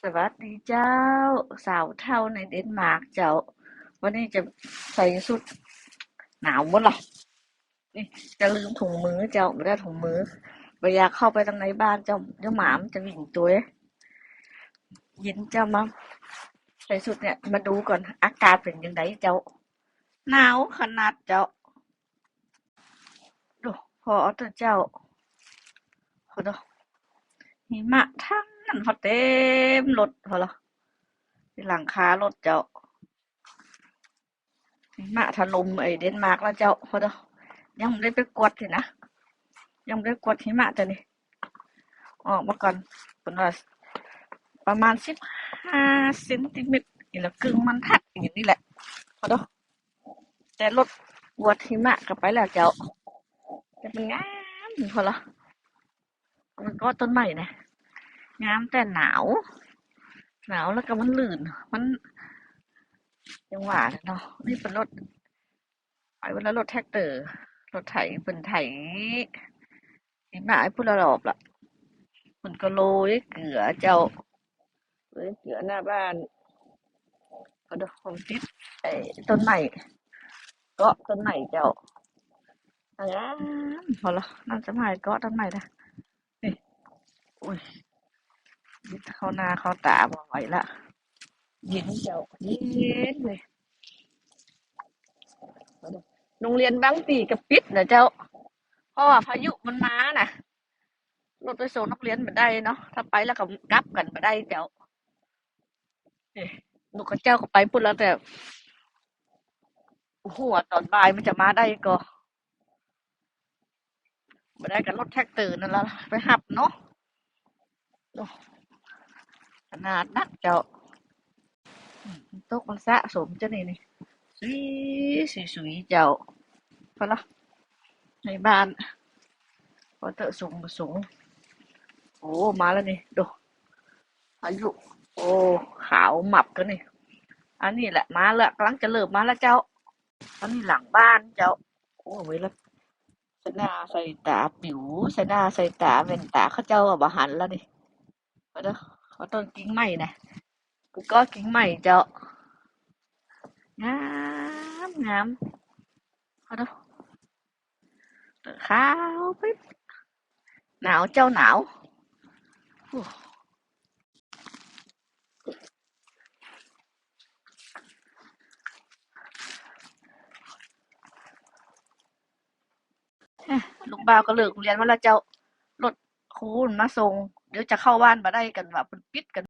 สวัสดีเจ้าสาวเท่าในเดนมาร์กเจ้าวันนี้จะใส่ชุดหนาวมั้งล่ะนี่จะลืมถุงมือเจ้าไม่ได้ถุงมือเวลาเข้าไปทางในบ้านเจ้าหมามันจะวิ่งตัวเย็นเจ้ามาใส่ชุดเนี่ยมาดูก่อนอากาศเป็นยังไงเจ้าหนาวขนาดเจ้าดูพอเอาแต่เจ้าพอดูหิมะทั้งนั้นพอเต็มรถพอละที่หลังคารถเจ้าหิมะถล่มไอ้เดนมาร์กแล้วเจ้าพอดูยังไม่ได้ไปกวดเลยนะ ยังไม่ได้กวดหิมะจ้ะนี่ออกมาก่อนเป็นว่าประมาณ15 เซนติเมตรนี่แหละกึ่งมันทัดอย่างนี้แหละพอดแต่รถกวดหิมะกลับไปแล้วเจ้าจะเป็นงามพอละมันก็ต้นใหม่นะงามแต่หนาวแล้วก็มันลื่นมันยังหวานเนาะนี่เป็นรถไอ้เวลารถแท็กเตอร์รถไถเป็นไถหิมะไอ้พวกเราหลอบล่ะมันก็โรยเกลือเจ้าโรยเกลือหน้าบ้าน เอาดอกหอมติดไอ้ต้นใหม่เกาะต้นใหม่เจ้าอันนั้นพอละนั่นจะมาเกาะต้นใหม่ละนี่อุ้ยยิดเข้าหน้าเข้าตาบ่ไหวละเย็นเจ้าเย็นเลยเอาดอกโรงเรียนบางปีกับปิดนะเจ้าเพราะว่าพายุมันมาน่ะรถไปส่งนักเรียนมาได้เนาะถ้าไปแล้วก็กลับกันมาได้เจ้านี่ลูกกับเจ้าก็ไปพุ่นแล้วแต่โอ้โหตอนบ่ายมันจะมาได้ก็มาได้กับรถแท็กเตอร์นั่นละไปหับเนาะขนาดนักเจ้า ตกมันสะสมเจ้านี่นี่สุยเจ้าพอละในบ้านพอเตอะสูงโอ้มาแล้วนี่ดูอายุโอ้ขาวหมับกันนี่อันนี้แหละมาแล้วกำลังจะเริ่มมาแล้วเจ้าอันนี้หลังบ้านเจ้าโอ้เว้ยแล้วใส่หน้าใส่ตาปิ๋วใส่หน้าใส่ตาเป็นตาเขาเจ้าอะบ่หันแล้วนี่พอเด้อเขาต้นกิ่งใหม่นะก็กิ่งใหม่เจ้างามพอเด้อขาวปิ๊บหนาวเจ้าหนาว ลูกบ่าวก็เลิกเรียนมาแล้วเจ้ารถครูมาส่งเดี๋ยวจะเข้าบ้านมาได้กันว่าเป็นปิดกัน